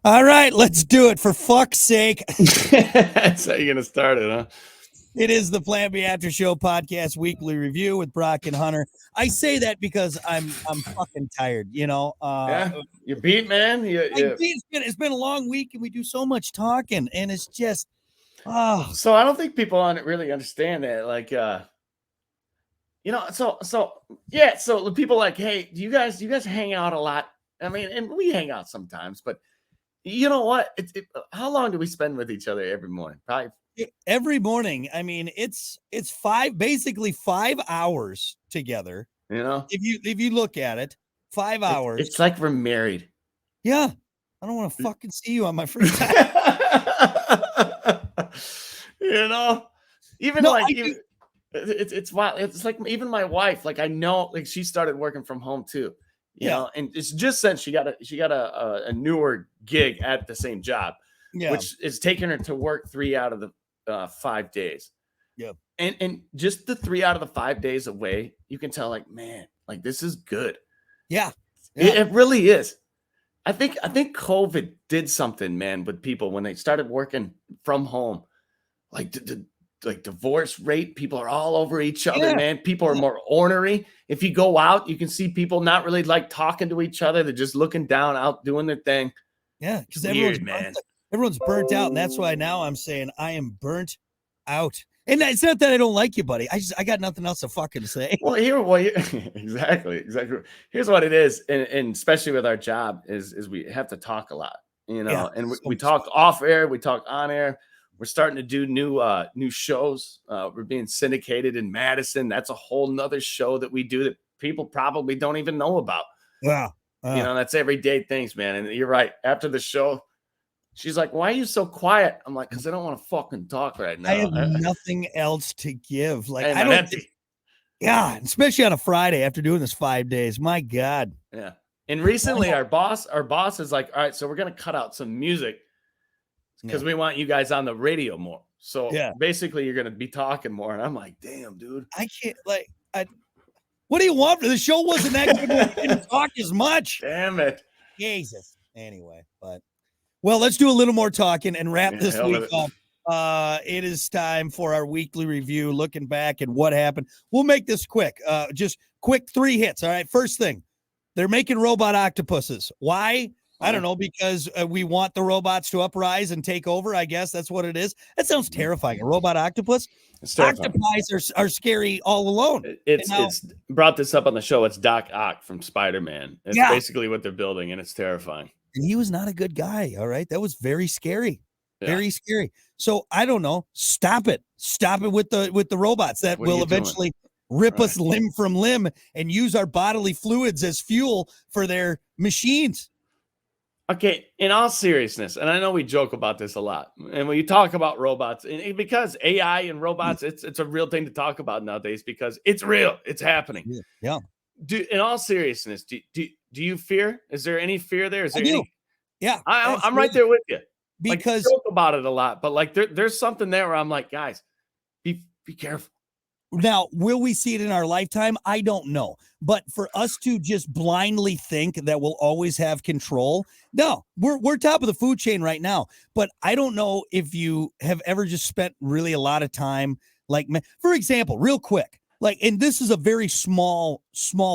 All right, let's do it for fuck's sake. That's how you're gonna start it, huh? It is the Plan B After Show podcast weekly review with Brock and Hunter. I say that because I'm fucking tired. Yeah, you beat, man. It's been a long week and we do so much talking, and it's just oh So I don't think people really understand that. Like, yeah. So the people like, hey, do you guys hang out a lot? I mean, and we hang out sometimes, but you know what? How long do we spend with each other every morning? Probably. every morning. I mean, it's basically 5 hours together. You know, If you look at it, 5 hours. it's like we're married. Yeah, I don't want to fucking see you on my free time. you know, even No, like I even, do. it's wild. It's like even my wife, like I know, like she started working from home too. Yeah. And it's just since she got a newer gig at the same job, Yeah. which is taking her to work 3 out of the 5 days. Yeah. And just the 3 out of the 5 days away, you can tell, like, man, like this is good. Yeah. It really is. I think COVID did something, man, with people when they started working from home. Like like divorce rate, people are all over each other, Yeah. man. People are more ornery. If you go out, you can see people not really like talking to each other. They're just looking down, out doing their thing. Yeah, because Man. everyone's burnt out, and that's why now I'm saying I am burnt out. And it's not that I don't like you, buddy. I got nothing else to fucking say. Well, exactly. Here's what it is, and especially with our job is we have to talk a lot, Yeah, and so we much talk off air, we talk on air. We're starting to do new shows. We're being syndicated in Madison. That's a whole nother show that we do that people probably don't even know about. Yeah. That's everyday things, man. And you're right. After the show, she's like, "Why are you so quiet?" I'm like, "Because I don't want to fucking talk right now. I have nothing else to give. Like I'm empty." Yeah, especially on a Friday after doing this 5 days. My God. Yeah. And recently our boss is like, all right, so we're going to cut out some music because we want you guys on the radio more. So basically you're going to be talking more. And I'm like, damn, dude. I can't what do you want? The show wasn't that good when we didn't talk as much. Damn it. Jesus. Anyway, well, let's do a little more talking and wrap this week up. It is time for our weekly review, looking back at what happened. We'll make this quick. Just quick 3 hits. All right. First thing, they're making robot octopuses. Why? I don't know, because we want the robots to uprise and take over. I guess that's what it is. That sounds terrifying. A robot octopus. Octopi are scary all alone. It's brought this up on the show. It's Doc Ock from Spider-Man. It's basically what they're building, and it's terrifying. And he was not a good guy. All right. That was very scary. Very scary. So I don't know. Stop it with the robots that will eventually rip us limb from limb and use our bodily fluids as fuel for their machines. Okay, in all seriousness, and I know we joke about this a lot, and when you talk about robots, and because AI and robots, it's a real thing to talk about nowadays because it's real, it's happening. Yeah. In all seriousness, do you fear? Is there any fear there? Is there any? Yeah, I'm right there with you. Because joke about it a lot, but like there's something there where I'm like, guys, be careful. Now, will we see it in our lifetime? I don't know. But for us to just blindly think that we'll always have control, no, we're top of the food chain right now. But I don't know if you have ever just spent really a lot of time, like, for example, real quick, and this is a very small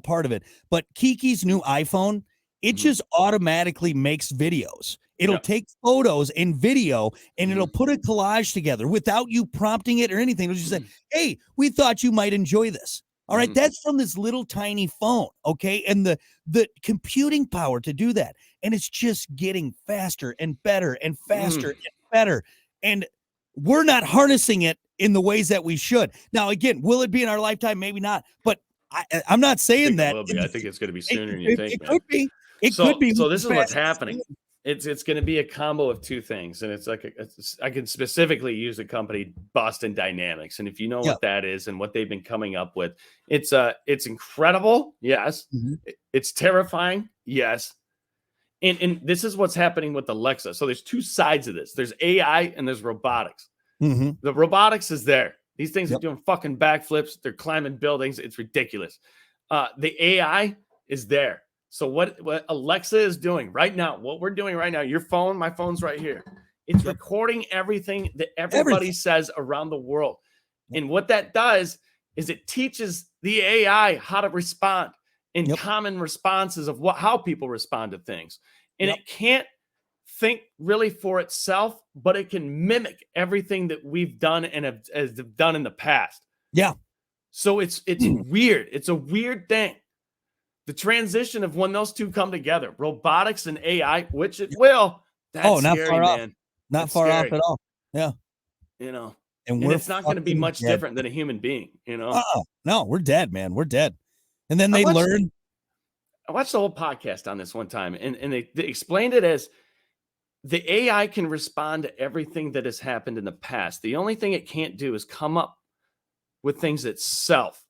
part of it, but Kiki's new iPhone, it just automatically makes videos. It'll take photos and video, and it'll put a collage together without you prompting it or anything. It'll just say, hey, we thought you might enjoy this. All right, that's from this little tiny phone, okay? And the computing power to do that. And it's just getting faster and better and faster and better. And we're not harnessing it in the ways that we should. Now, again, will it be in our lifetime? Maybe not. But I'm not saying that. I think it's going to be sooner than you think, man. Could be. It could be. So this is what's happening. It's going to be a combo of 2 things, and it's like I can specifically use the company Boston Dynamics, and if you know what that is and what they've been coming up with, it's incredible, yes, it's terrifying, yes, and this is what's happening with Alexa. So there's 2 sides of this. There's AI and there's robotics. The robotics is there. These things are doing fucking backflips. They're climbing buildings. It's ridiculous. The AI is there. So what Alexa is doing right now, what we're doing right now, my phone's right here. It's recording everything that everybody says around the world. And what that does is it teaches the AI how to respond in common responses of how people respond to things. And it can't think really for itself, but it can mimic everything that we've done and have done in the past. Yeah. So it's weird. It's a weird thing. The transition of when those two come together, robotics and AI, which it will, that's not scary, far man. off. Not far off at all. Yeah. And and it's not going to be much different than a human being, No, we're dead, man. We're dead. And then they learn. I watched the whole podcast on this one time, and they explained it as the AI can respond to everything that has happened in the past. The only thing it can't do is come up with things itself.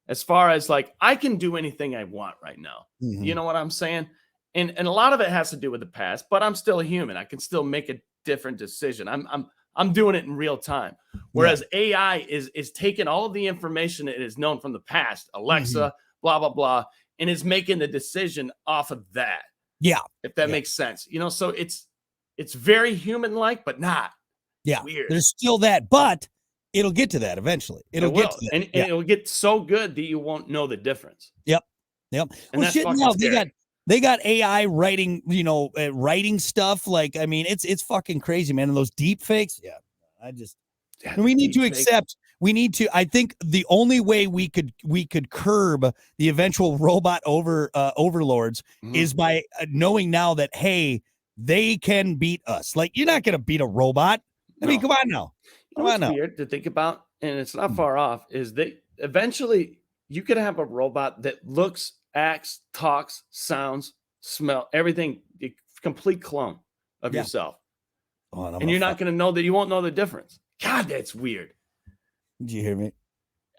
As far as like, I can do anything I want right now. Mm-hmm. You know what I'm saying? And a lot of it has to do with the past, but I'm still a human. I can still make a different decision. I'm doing it in real time. Whereas AI is taking all of the information it is known from the past, Alexa, blah, blah, blah, and is making the decision off of that. Yeah. If that makes sense. So it's very human-like, but not. Yeah. Weird. There's still that, but it'll get to that eventually. It'll get to that. And it'll get so good that you won't know the difference. Yep. And well, shit, now they got AI writing, writing stuff. Like, I mean, it's fucking crazy, man. And those deep fakes. Yeah. We need to accept. We need to. I think the only way we could curb the eventual robot overlords is by knowing now that, hey, they can beat us. Like, you're not going to beat a robot. I mean, come on now. Weird to think about, and it's not far off, is that eventually you could have a robot that looks, acts, talks, sounds, smell, everything, a complete clone of yourself. And you're not going to know that. You won't know the difference. God, that's weird. Did you hear me?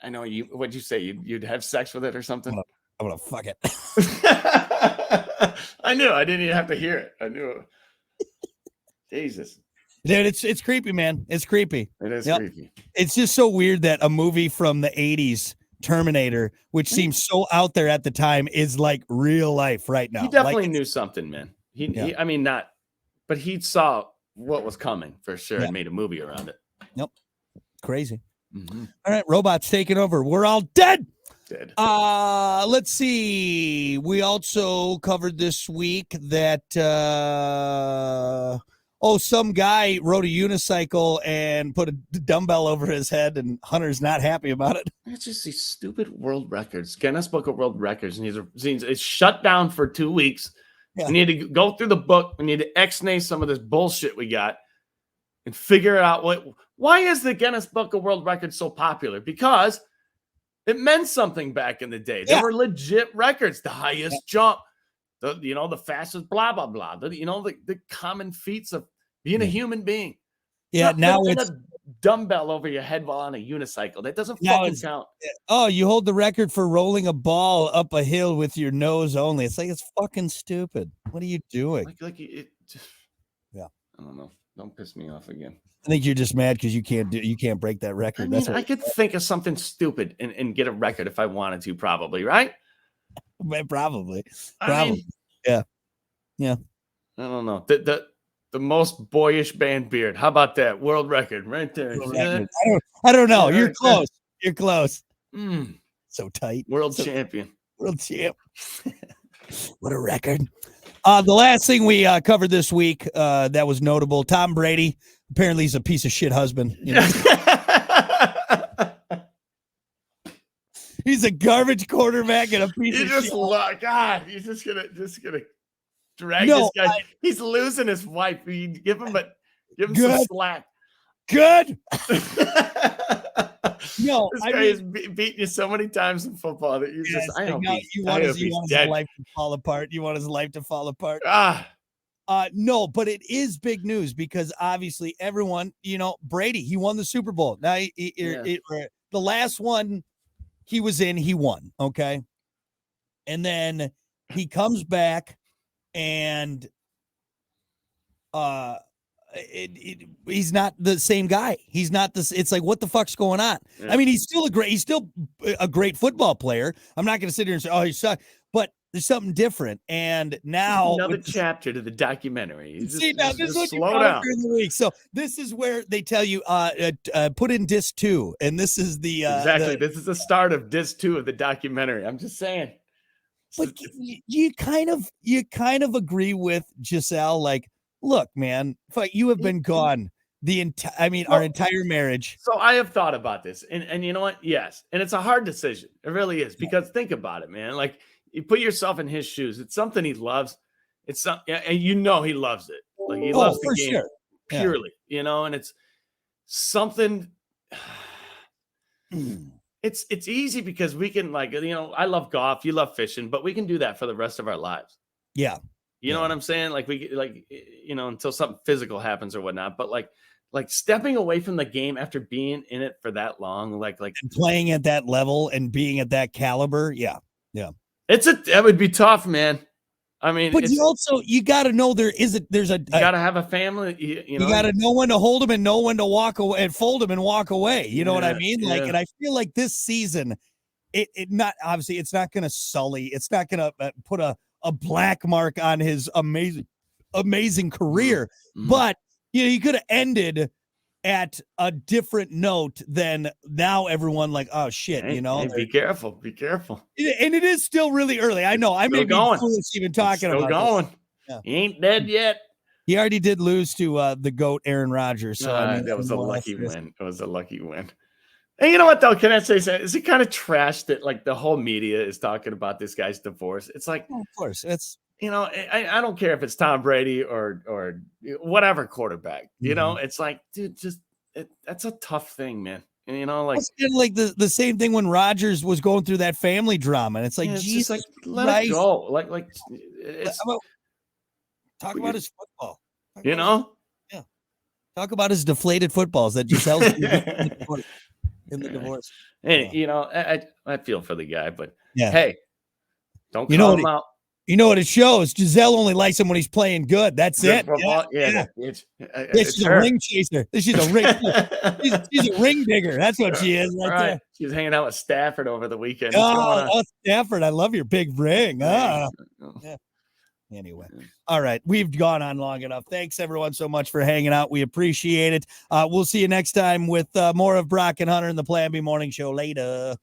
I know you. What'd you say? You'd have sex with it or something? I'm gonna fuck it. I knew. I didn't even have to hear it. I knew it. Jesus. Dude, it's creepy, man. It's creepy. It is creepy. It's just so weird that a movie from the 80s, Terminator, which seems so out there at the time, is like real life right now. He definitely knew something, man. But he saw what was coming for sure and made a movie around it. Yep. Crazy. All right, robots taking over. We're all dead. Let's see. We also covered this week that some guy rode a unicycle and put a dumbbell over his head, and Hunter's not happy about it. It's just these stupid world records, Guinness Book of World Records, and it's shut down for 2 weeks. Yeah. We need to go through the book. We need to X-nay some of this bullshit we got and figure out why is the Guinness Book of World Records so popular? Because it meant something back in the day. There were legit records, the highest jump, the fastest blah, blah, blah, the common feats of being a human being. Yeah, now it's a dumbbell over your head while on a unicycle. That doesn't fucking count. Oh, you hold the record for rolling a ball up a hill with your nose only. It's like, it's fucking stupid. What are you doing? I don't know. Don't piss me off again. I think you're just mad because you can't break that record. I could think of something stupid and get a record if I wanted to, probably, right? Probably. Yeah. I don't know. The most boyish band beard. How about that? World record right there. I don't know. You're close. You're close. So tight. World champion. World champ. What a record. The last thing we covered this week that was notable, Tom Brady. Apparently he's a piece of shit husband. He's a garbage quarterback and a piece of shit. God, he's just gonna drag this guy. He's losing his wife. You give him some slack. Good. This guy has beaten you so many times in football that you want his life to fall apart. You want his life to fall apart. No, but it is big news because obviously everyone, Brady, he won the Super Bowl. Now, the last one he was in, he won. Okay. And then he comes back and he's not the same guy. He's not this. It's like, what the fuck's going on? Yeah. I mean, he's still a great football player. I'm not going to sit here and say, oh, he sucks. But There's something different. And now another chapter to the documentary. See, now this is what you slow got down. during the week. So this is where they tell you put in disc 2, and this is the exactly. This is the start of disc 2 of the documentary. I'm just saying. But you kind of agree with Giselle. Like, look, man, you have been gone our entire marriage. So I have thought about this, and you know what? Yes, and it's a hard decision. It really is, because think about it, man. Like, you put yourself in his shoes. It's something he loves. It's something, and he loves it. Like, he loves the game purely, and it's something. It's easy because we can, like, I love golf, you love fishing, but we can do that for the rest of our lives. Yeah. You know what I'm saying? Like, until something physical happens or whatnot, but like stepping away from the game after being in it for that long, like and playing at that level and being at that caliber. Yeah. Yeah. That would be tough, man. I mean, but you got to know there's you got to have a family. You got to know when to hold him and know when to walk away and fold him and walk away. You know what I mean? Like, and I feel like this season, it not obviously it's not going to sully. It's not going to put a black mark on his amazing career. Mm-hmm. But you could have ended at a different note than now. Everyone like, oh shit, hey, be careful. And it is still really early. I know. I may be foolish even talking about going. Yeah. He ain't dead yet. He already did lose to the GOAT Aaron Rodgers. So that was a lucky win. It was a lucky win. And you know what, though? Can I say something? Is it kind of trash that, like, the whole media is talking about this guy's divorce? It's like, of course, it's I don't care if it's Tom Brady or whatever quarterback. It's like, dude, that's a tough thing, man. And, like, it's kind of like the same thing when Rodgers was going through that family drama, and it's like, Jesus, like, let it go. Like talk about his football. Yeah. Talk about his deflated footballs that Giselle's in the divorce. Hey, I feel for the guy, but yeah. Hey, don't call him out. You know what it shows? Giselle only likes him when he's playing good. That's it. She's a ring chaser. She's a ring. she's a ring digger. That's what she is. Right there. She's hanging out with Stafford over the weekend. Oh, Stafford! I love your big ring. Yeah. Anyway, all right, we've gone on long enough. Thanks everyone so much for hanging out. We appreciate it. We'll see you next time with more of Brock and Hunter and the Plan B Morning Show later.